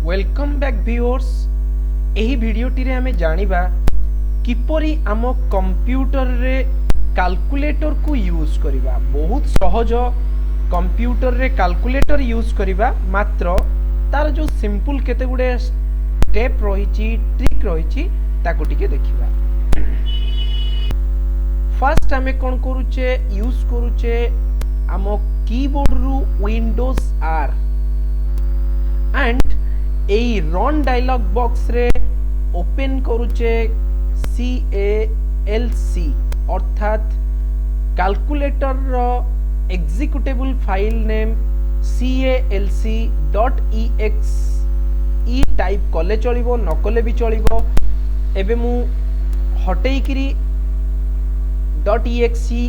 Welcome back viewers. एही वीडियोटी रे हमें जानिबा किपरि आम कंप्यूटर रे कैलकुलेटर को यूज करिबा। बहुत सहज कंप्यूटर रे कैलकुलेटर यूज करिबा, मात्र तार जो सिंपल केते गुडे स्टेप रहिछि, ट्रिक रहिछि, ताको टिके देखिबा। फर्स्ट हमें कोन करूचे, यूज करूचे आम कीबोर्ड रु विंडोज आर एंड एई रन डायलॉग बॉक्स रे ओपन करूचे CALC अर्थात कैलकुलेटर रो एग्जीक्यूटेबल फाइल नेम calc.exe ई टाइप कले चलिबो, न कले भी चलिबो। एबे मु हटेई किरी .exe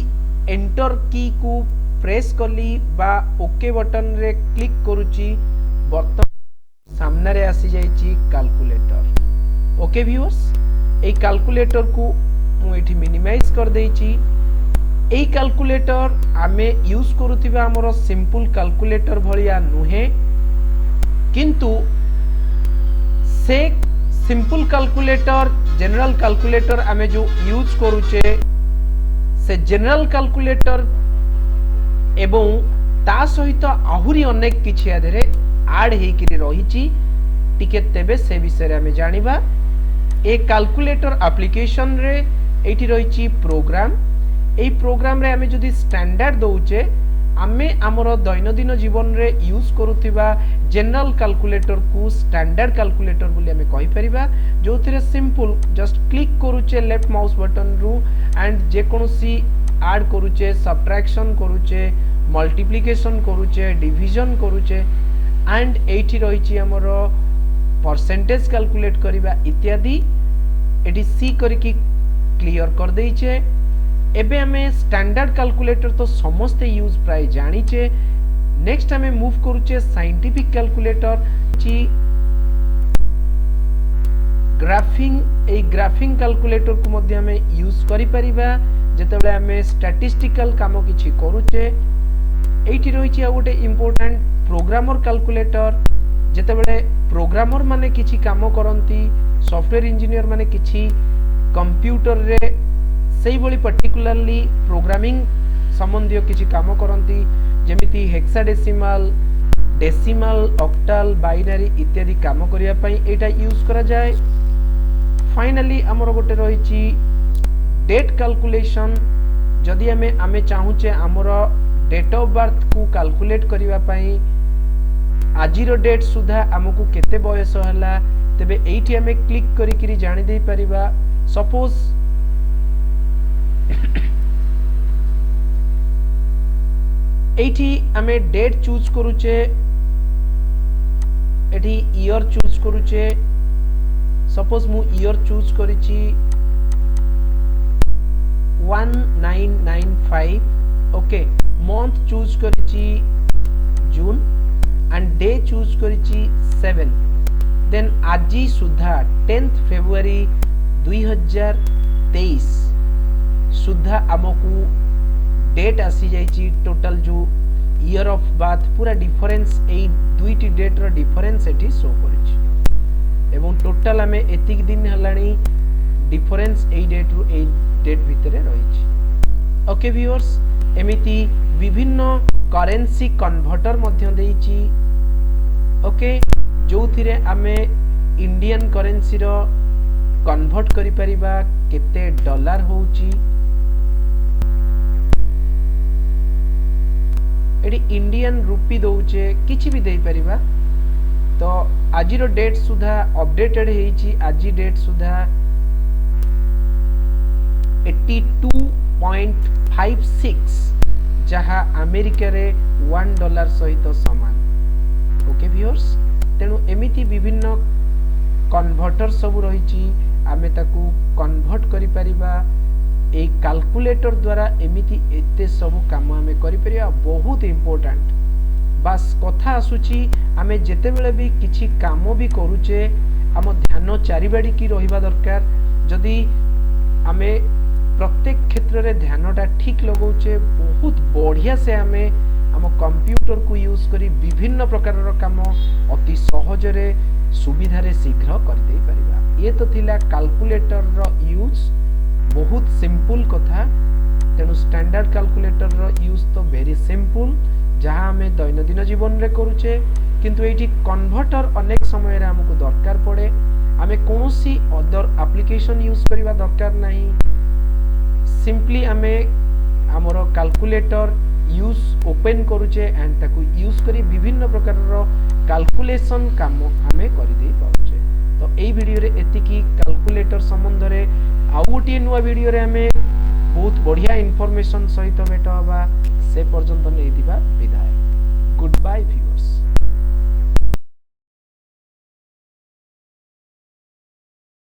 एंटर की को प्रेस कली बा ओके बटन रे क्लिक करूची। बर्तमान सामने रे आसी जाइची कैलकुलेटर। ओके व्यूअर्स, ए कैलकुलेटर को मु एठी मिनिमाइज कर देइची। ए कैलकुलेटर आमे यूज करूथिबा हमर सिंपल कैलकुलेटर भलिया नुहे, किंतु से सिंपल कैलकुलेटर जनरल कैलकुलेटर आमे जो यूज करूचे से जनरल कैलकुलेटर एवं ता सहित आहुरी अनेक किछि आधरे ऐड हेकिरि रहिछि। टिके तेबे से विषय रे हमें जानिबा। ए कैलकुलेटर एप्लीकेशन रे एठी रहिछि प्रोग्राम। एई प्रोग्राम रे हमें जदि स्टैंडर्ड दउचे, आमे हमर दैनंदिन जीवन रे यूज करूथिबा जनरल कैलकुलेटर को स्टैंडर्ड कैलकुलेटर बोली हमें कहि परिबा, जोथिरे सिंपल जस्ट क्लिक करूचे लेफ्ट माउस बटन रु एंड जे कोनोसी ऐड करूचे, सब्ट्रैक्शन करूचे, मल्टीप्लिकेशन करूचे, डिवीजन करूचे एंड एठी रहिछि हमर परसेंटेज कैलकुलेट करिबा इत्यादि। एठी सी करिकि क्लियर कर देइछे। एबे हमें स्टैंडर्ड कैलकुलेटर तो समस्त यूज प्राय जानिचे। नेक्स्ट हमें मूव करूचे साइंटिफिक कैलकुलेटर ची ग्राफिंग। ए ग्राफिंग कैलकुलेटर को मध्ये हमें यूज करि परिबा जेतेबेले हमें स्टैटिस्टिकल काम किछि करूचे। एठी रहिछि आ गोटे इंपोर्टेंट प्रोग्रामर कैलकुलेटर। जेतेबेले प्रोग्रामर माने किछि काम करंती, सॉफ्टवेयर इंजीनियर माने किछि कंप्यूटर रे सेही भली पर्टिकुलरली प्रोग्रामिंग संबंधी किछि काम करंती, जेमिति हेक्साडेसिमल, डेसिमल, ऑक्टल, बाइनरी इत्यादि काम करिया पई एटा यूज करा जाय। फाइनली हमर गोटे रहिछि डेट कैलकुलेशन। जदि हमें चाहूचे हमर डेट ऑफ बर्थ को कैलकुलेट करिवा पई आजिरो डेट सुधा हमकु केते बयस हला, तबे एठी हमें क्लिक करी किरी जानि दे परिबा। सपोज एठी हमें डेट चूज करूचे, एठी ईयर चूज करूचे। सपोज मु ईयर चूज करिछि 1995। ओके, मंथ चूज करिछि जून एंड डे चूज करिछि 7। देन आजी सुधा 10 फेब्रुआरी 2023 सुधा हमकु डेट आसी जाइछि। टोटल जो ईयर ऑफ बर्थ पूरा डिफरेंस ए दुईटी डेट रो डिफरेंस एठी शो करिछि एवं टोटल हमें एतिक दिन हलानी डिफरेंस ए डेट रो ए डेट भितरे रहिछि। ओके व्यूअर्स, एमिति विभिन्न करेंसी कन्वर्टर मध्य देइछि। ओके, जो थिरे आमे इंडियन करेंसी रो कन्वर्ट करि परिबा केते डॉलर होउछि। एडी इंडियन रुपी दउचे, किछि भी देई परिबा। तो आजिरो डेट सुधा अपडेटेड हेइछि। आजि डेट सुधा 82.56 जहा अमेरिका रे $1 सहित समान। ओके व्यूअर्स, तेनु एमिति विभिन्न कन्वर्टर सब रहिछि, आमे ताकू कन्वर्ट करि परिबा। ए कैलकुलेटर द्वारा एमिति एते सब काम आमे करि परिबा। बहुत इंपोर्टेंट बास कथा आसुछि, आमे जेते बेले भी किछि काम भी करूचे आम ध्यान चारिबाडी की रहिबा दरकार। जदि आमे प्रत्येक क्षेत्र रे ध्यानटा ठीक लगौचे, बहुत बढ़िया से आमे आम कंप्यूटर को यूज करी विभिन्न प्रकार काम अति सहजरे सुविधारे शीघ्र कर दे परिबा। ये तो थिला कैलकुलेटर रो यूज, बहुत सिंपल कथा। तेणु स्टैंडर्ड कैलकुलेटर रो यूज तो वेरी सिंपल, जहाँ आम दैनंदिन जीवन रे करूचे, किंतु एठी कन्वर्टर अनेक समय रे हमको दरकार पड़े। आमे कोनोसी अदर एप्लीकेशन यूज करिवा दरकार नहीं। सिंपली आमे हमर कैलकुलेटर यूज ओपन करूचे एंड ताकू यूज करी विभिन्न प्रकार रो कैलकुलेशन काम आमे करि दे पाउचे। तो एई वीडियो रे एतिकी कैलकुलेटर संबंध रे। आउ गोटे नुआ वीडियो रे आमे बहुत बढ़िया इनफॉरमेशन सहित भेट हबा। से पर्यंत नै दिबा विदाय। Good bye.